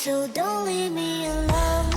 So don't leave me alone.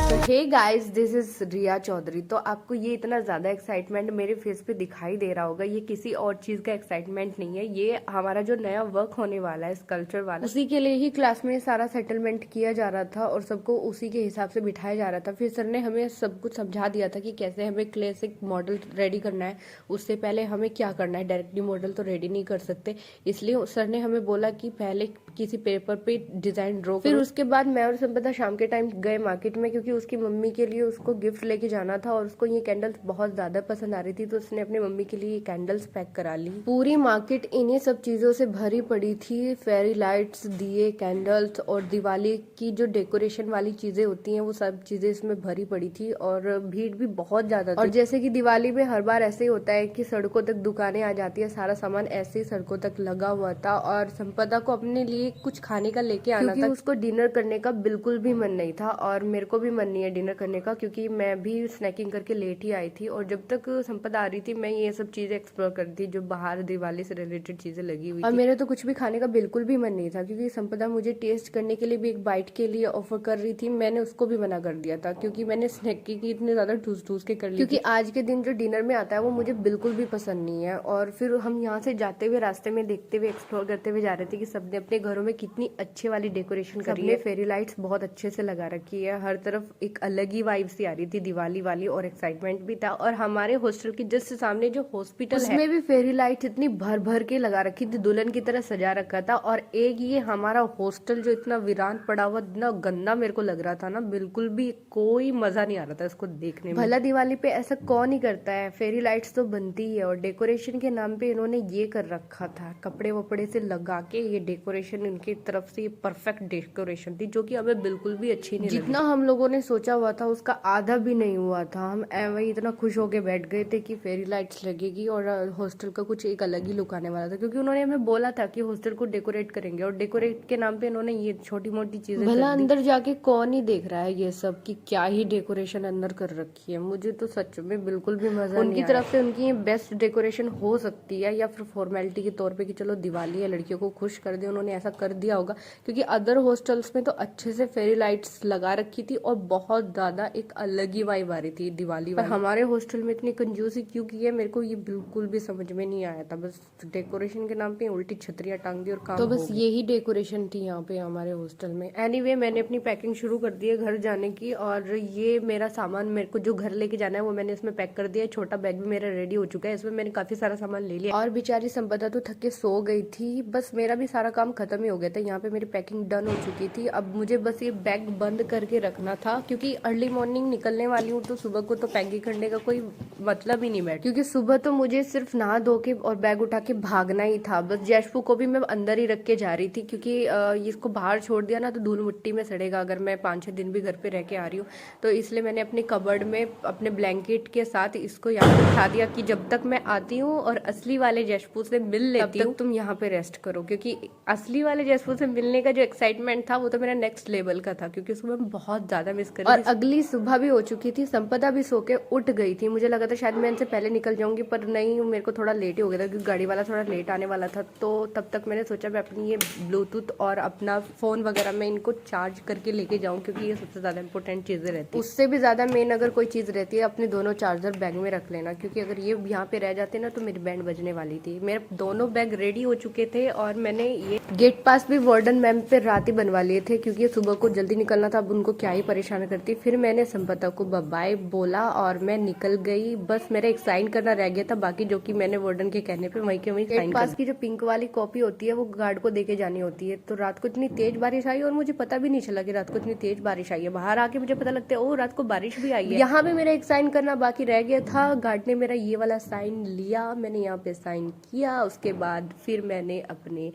तो hey guys, this is रिया चौधरी। तो आपको ये इतना ज्यादा एक्साइटमेंट मेरे फेस पे दिखाई दे रहा होगा, ये किसी और चीज का एक्साइटमेंट नहीं है, ये हमारा जो नया वर्क होने वाला है स्कल्पचर वाला, उसी के लिए ही क्लास में सारा सेटलमेंट किया जा रहा था और सबको उसी के हिसाब से बिठाया जा रहा था। फिर सर ने हमें सब कुछ समझा दिया था कि कैसे हमें क्ले से मॉडल रेडी करना है। उससे पहले हमें क्या करना है, डायरेक्टली मॉडल तो रेडी नहीं कर सकते, इसलिए सर ने हमें बोला कि पहले किसी पेपर पे डिजाइन ड्रॉ। फिर उसके बाद मैं और संपदा शाम के टाइम गए मार्केट में, क्योंकि उसकी मम्मी के लिए उसको गिफ्ट लेके जाना था और उसको ये कैंडल्स बहुत ज्यादा पसंद आ रही थी, तो उसने अपनी मम्मी के लिए ये कैंडल्स पैक करा ली। पूरी मार्केट इन्हीं सब चीजों से भरी पड़ी थी, फेरी लाइट्स, दिए, कैंडल्स और दिवाली की जो डेकोरेशन वाली चीजें होती हैं वो सब चीजें इसमें भरी पड़ी थी और भीड़ भी बहुत ज्यादा थी। और जैसे कि दिवाली में हर बार ऐसे ही होता है कि सड़कों तक दुकानें आ जाती है, सारा सामान ऐसे ही सड़कों तक लगा हुआ था और संपदा को अपने लिए कुछ खाने का लेके आना था, उसको डिनर करने का बिल्कुल भी मन नहीं था और मेरे को भी मन नहीं है डिनर करने का, क्योंकि मैं भी स्नैकिंग करके लेट ही आई थी और जब तक संपदा आ रही थी मैं ये सब चीजें एक्सप्लोर कर रही थी जो बाहर दिवाली से रिलेटेड चीजें लगी हुई थी। और मेरे तो कुछ भी खाने का बिल्कुल भी मन नहीं था, क्योंकि संपदा मुझे टेस्ट करने के लिए भी एक बाइट के लिए ऑफर कर रही थी, मैंने उसको भी मना कर दिया था क्योंकि मैंने स्नैकिंग की इतने ज्यादा ठूस ठूस के कर ली, क्योंकि आज के दिन जो डिनर में आता है वो मुझे बिल्कुल भी पसंद नहीं है। और फिर हम यहाँ से जाते हुए रास्ते में देखते हुए एक्सप्लोर करते हुए जा रहे थे कि सबने अपने घरों में कितनी अच्छे वाली डेकोरेशन करी है, फेरी लाइट्स बहुत अच्छे से लगा रखी है, हर तरफ एक अलग ही वाइब सी आ रही थी दिवाली वाली और एक्साइटमेंट भी था। और हमारे हॉस्टल के जस्ट सामने जो हॉस्पिटल है उसमें भी फेरी लाइट्स इतनी भर भर के लगा रखी थी, दुल्हन की तरह सजा रखा था। और एक ये हमारा हॉस्टल जो इतना वीरान पड़ा हुआ, इतना गंदा मेरे को लग रहा था ना, बिल्कुल भी कोई मजा नहीं आ रहा था इसको देखने में। भला दिवाली पे ऐसा कौन ही करता है, फेरी लाइट्स तो बनती ही है और डेकोरेशन के नाम पे इन्होंने ये कर रखा था, कपड़े वपड़े से लगा के ये डेकोरेशन इनकी तरफ से परफेक्ट डेकोरेशन थी जो कि हमें बिल्कुल भी अच्छी नहीं लगी। जितना हम लोगों ने सोचा हुआ था उसका आधा भी नहीं हुआ था। हम वही इतना खुश होके बैठ गए थे कि फेरी लाइट्स लगेगी और हॉस्टल का कुछ एक अलग ही लुक आने वाला था, क्योंकि उन्होंने हमें बोला था कि हॉस्टल को डेकोरेट करेंगे और डेकोरेट के नाम पे इन्होंने ये छोटी मोटी चीजें। भला अंदर जाके कौन ही देख रहा है ये सब कि क्या ही डेकोरेशन अंदर कर रखी है, मुझे तो सच में बिल्कुल भी मजा नहीं। उनकी तरफ से उनकी ये बेस्ट डेकोरेशन हो सकती है या फिर फॉर्मेलिटी के तौर पे कि चलो दिवाली है लड़कियों को खुश कर दे, उन्होंने ऐसा कर दिया होगा, क्योंकि अदर हॉस्टल्स में तो अच्छे से फेरी लाइट्स लगा रखी थी और बहुत ज्यादा एक अलग ही वाइब आ रही थी दिवाली वाली। पर हमारे हॉस्टल में इतनी कंजूसी क्यों की है मेरे को ये बिल्कुल भी समझ में नहीं आया था। बस डेकोरेशन के नाम पे उल्टी छतरियां टांग दी और काम तो बस यही डेकोरेशन थी यहाँ पे हमारे हॉस्टल में। एनीवे मैंने अपनी पैकिंग शुरू कर दी है घर जाने की और ये मेरा सामान मेरे को जो घर लेके जाना है वो मैंने इसमें पैक कर दिया। छोटा बैग भी मेरा रेडी हो चुका है, इसमें मैंने काफी सारा सामान ले लिया और बेचारी संपदा तो थक के सो गई थी। बस मेरा भी सारा काम खत्म ही हो गया था, यहाँ पे मेरी पैकिंग डन हो चुकी थी। अब मुझे बस ये बैग बंद करके रखना था, क्योंकि अर्ली मॉर्निंग निकलने वाली हूँ तो सुबह को तो पैकिंग करने का कोई मतलब ही नहीं बैठ, क्योंकि सुबह तो मुझे सिर्फ नहा धो के और बैग उठा के भागना ही था। बस जैशपू को भी मैं अंदर ही रख के जा रही थी, क्योंकि इसको बाहर छोड़ दिया ना तो धूल मिट्टी में सड़ेगा अगर मैं 5-6 दिन भी घर पे रह के आ रही हूँ। तो इसलिए मैंने अपने कबर्ड में अपने ब्लैंकेट के साथ इसको यहाँ पे उठा दिया कि जब तक मैं आती हूँ और असली वाले जैशपू से मिल लेती हूँ तुम यहाँ पे रेस्ट करो, क्योंकि असली वाले जैशपू से मिलने का जो एक्साइटमेंट था वो तो मेरा नेक्स्ट लेवल का था, क्योंकि उसको मैं बहुत ज्यादा मिस कर रही थी। और अगली सुबह भी हो चुकी थी, संपदा भी सो के उठ गई थी। मुझे लगा था शायद मैं इनसे पहले निकल जाऊंगी, पर नहीं, मेरे को थोड़ा लेट ही हो गया था क्योंकि गाड़ी वाला थोड़ा लेट आने वाला था। तो तब तक मैंने सोचा मैं अपनी ये ब्लूटूथ और अपना फोन वगैरह में इनको चार्ज करके लेके जाऊं, क्योंकि ये सबसे ज्यादा इंपॉर्टेंट चीजें रहती है। उससे भी ज्यादा मेन अगर कोई चीज रहती है अपने दोनों चार्जर बैग में रख लेना, क्योंकि अगर ये यहाँ पे रह जाते ना तो मेरी बैंड बजने वाली थी। मेरे दोनों बैग रेडी हो चुके थे और मैंने ये गेट पास भी वार्डन मैम पे रात ही बनवा लिए थे, क्योंकि सुबह को जल्दी निकलना था, अब उनको क्या ही परेशान करती। फिर मैंने संपदा को बाय बोला और मैं निकल गई। बस मेरा एक साइन करना रह गया था बाकी, जो कि मैंने वार्डन के कहने पे वहीं के वहीं साइन पास की जो पिंक वाली कॉपी होती है वो गार्ड को देके जानी होती है। तो रात को इतनी तेज बारिश आई और मुझे पता भी नहीं चला कि रात को इतनी तेज बारिश आई है। बाहर आके मुझे पता लगता है ओ रात को बारिश भी आई है। यहाँ पे मेरा एक साइन करना बाकी रह गया था, गार्ड ने मेरा ये वाला साइन लिया, मैंने यहाँ पे साइन किया। उसके बाद फिर मैंने अपने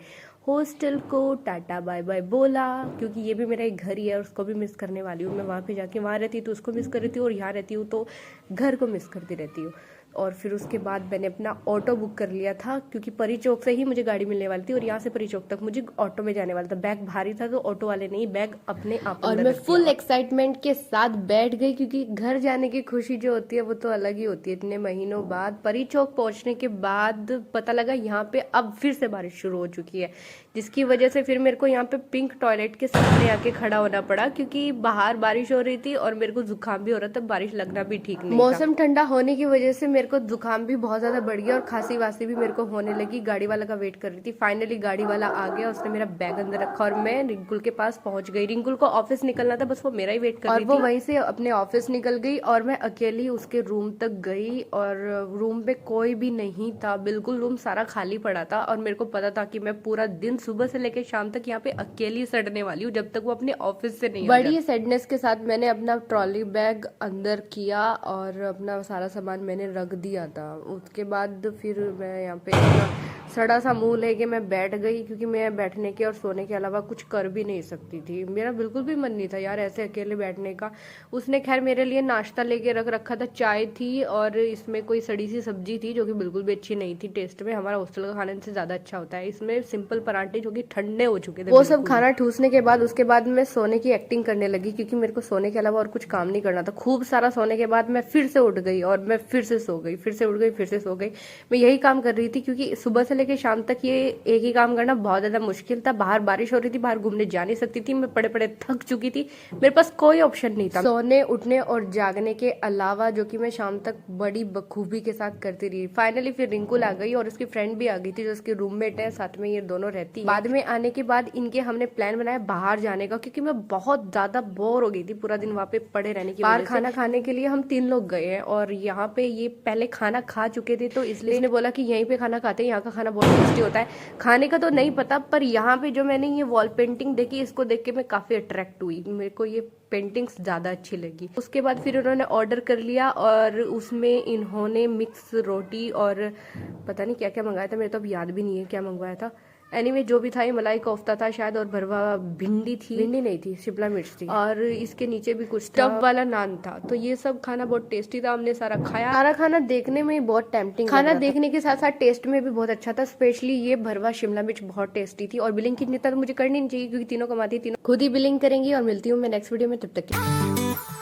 हॉस्टल को टाटा बाय बाय बोला, क्योंकि ये भी मेरा एक घर ही है, उसको भी मिस करने वाली हूँ मैं। वहाँ पे जाके वहाँ रहती तो उसको मिस कर रही थी और यहाँ रहती हूँ तो घर को मिस करती रहती हूँ। और फिर उसके बाद मैंने अपना ऑटो बुक कर लिया था, क्योंकि परी चौक से ही मुझे गाड़ी मिलने वाली थी और यहाँ से परी चौक तक मुझे ऑटो में जाने वाला था। बैग भारी था तो ऑटो वाले नहीं, बैग अपने आप। और मैं फुल एक्साइटमेंट के साथ बैठ गई, क्योंकि घर जाने की खुशी जो होती है वो तो अलग ही होती है। इतने महीनों बाद परी चौक पहुंचने के बाद पता लगा यहाँ पे अब फिर से बारिश शुरू हो चुकी है, जिसकी वजह से फिर मेरे को यहाँ पे पिंक टॉयलेट के सामने आके खड़ा होना पड़ा, क्योंकि बाहर बारिश हो रही थी और मेरे को जुकाम भी हो रहा था, बारिश लगना भी ठीक नहीं था। मौसम ठंडा होने की वजह से मेरे को जुकाम भी बहुत ज्यादा बढ़ गया और खांसी वासी भी मेरे को होने लगी। गाड़ी वाला का वेट कर रही थी, फाइनली गाड़ी वाला आ गया, उसने मेरा बैग अंदर रखा और मैं रिंकुल के पास पहुंच गई। रिंकुल को ऑफिस निकलना था, बस वो मेरा ही वेट कर रही थी और वो वहीं से अपने ऑफिस निकल गई और मैं अकेली उसके रूम तक गई और रूम पे कोई भी नहीं था, बिल्कुल रूम सारा खाली पड़ा था और मेरे को पता था कि मैं पूरा दिन सुबह से लेकर शाम तक यहाँ पे अकेली सड़ने वाली हूँ जब तक वो अपने ऑफिस से नहीं। बड़ी सैडनेस के साथ मैंने अपना ट्रॉली बैग अंदर किया और अपना सारा सामान मैंने रख दिया था। उसके बाद फिर मैं यहाँ पे सड़ा सा मुंह लेके मैं बैठ गई, क्योंकि मैं बैठने के और सोने के अलावा कुछ कर भी नहीं सकती थी। मेरा बिल्कुल भी मन नहीं था यार ऐसे अकेले बैठने का। उसने खैर मेरे लिए नाश्ता लेके रख रखा था, चाय थी और इसमें कोई सड़ी सी सब्जी थी जो कि बिल्कुल भी अच्छी नहीं थी टेस्ट में। हमारा हॉस्टल का खाने से ज्यादा अच्छा होता है। इसमें सिंपल पराठे जो कि ठंडे हो चुके थे, वो सब खाना ठूसने के बाद उसके बाद मैं सोने की एक्टिंग करने लगी, क्योंकि मेरे को सोने के अलावा और कुछ काम नहीं करना था। खूब सारा सोने के बाद मैं फिर से उठ गई और मैं फिर से सो गई, फिर से उठ गई, फिर से सो गई। मैं यही काम कर रही थी, क्योंकि सुबह से लेकर शाम तक ये एक ही काम करना बहुत ज्यादा मुश्किल था। बाहर बारिश हो रही थी, बाहर घूमने जा नहीं सकती थी, मैं पड़े पड़े थक चुकी थी, मेरे पास कोई ऑप्शन नहीं था सोने उठने और जागने के अलावा, जो कि मैं शाम तक बड़ी बखूबी के साथ करती रही। फाइनली फिर रिंकुल आ गई और उसकी फ्रेंड भी आ गई थी जो उसकी रूममेट है, साथ में ये दोनों रहती। बाद में आने के बाद इनके हमने प्लान बनाया बाहर जाने का, क्योंकि मैं बहुत ज्यादा बोर हो गई थी पूरा दिन वहां पे पड़े रहने की। बाहर खाना खाने के लिए हम 3 लोग गए हैं और यहाँ पे ये पहले खाना खा चुके थे, तो इसलिए इसने बोला कि यहीं पे खाना खाते हैं, यहाँ का खाना बहुत टेस्टी होता है। खाने का तो नहीं पता, पर यहाँ पे जो मैंने ये वॉल पेंटिंग देखी, इसको देख के मैं काफी अट्रैक्ट हुई, मेरे को ये पेंटिंग्स ज्यादा अच्छी लगी। उसके बाद फिर उन्होंने ऑर्डर कर लिया और उसमें इन्होंने मिक्स रोटी और पता नहीं क्या क्या मंगाया था, मेरे तो अब याद भी नहीं है क्या मंगवाया था। एनीवे जो भी था, ये मलाई कोफ्ता था शायद और भरवा भिंडी थी, भिंडी नहीं थी, शिमला मिर्च थी और इसके नीचे भी कुछ स्टफ वाला नान था। तो ये सब खाना बहुत टेस्टी था, हमने सारा खाया। सारा खाना देखने में बहुत टेम्पटिंग, खाना देखने के साथ साथ टेस्ट में भी बहुत अच्छा था। स्पेशली ये भरवा शिमला मिर्च बहुत टेस्टी थी और बिलिंग कितनी तक मुझे करनी नहीं चाहिए, क्योंकि तीनों कमाती, तीनों खुद ही बिलिंग करेंगी। और मिलती हूँ मैं नेक्स्ट वीडियो में, तब तक के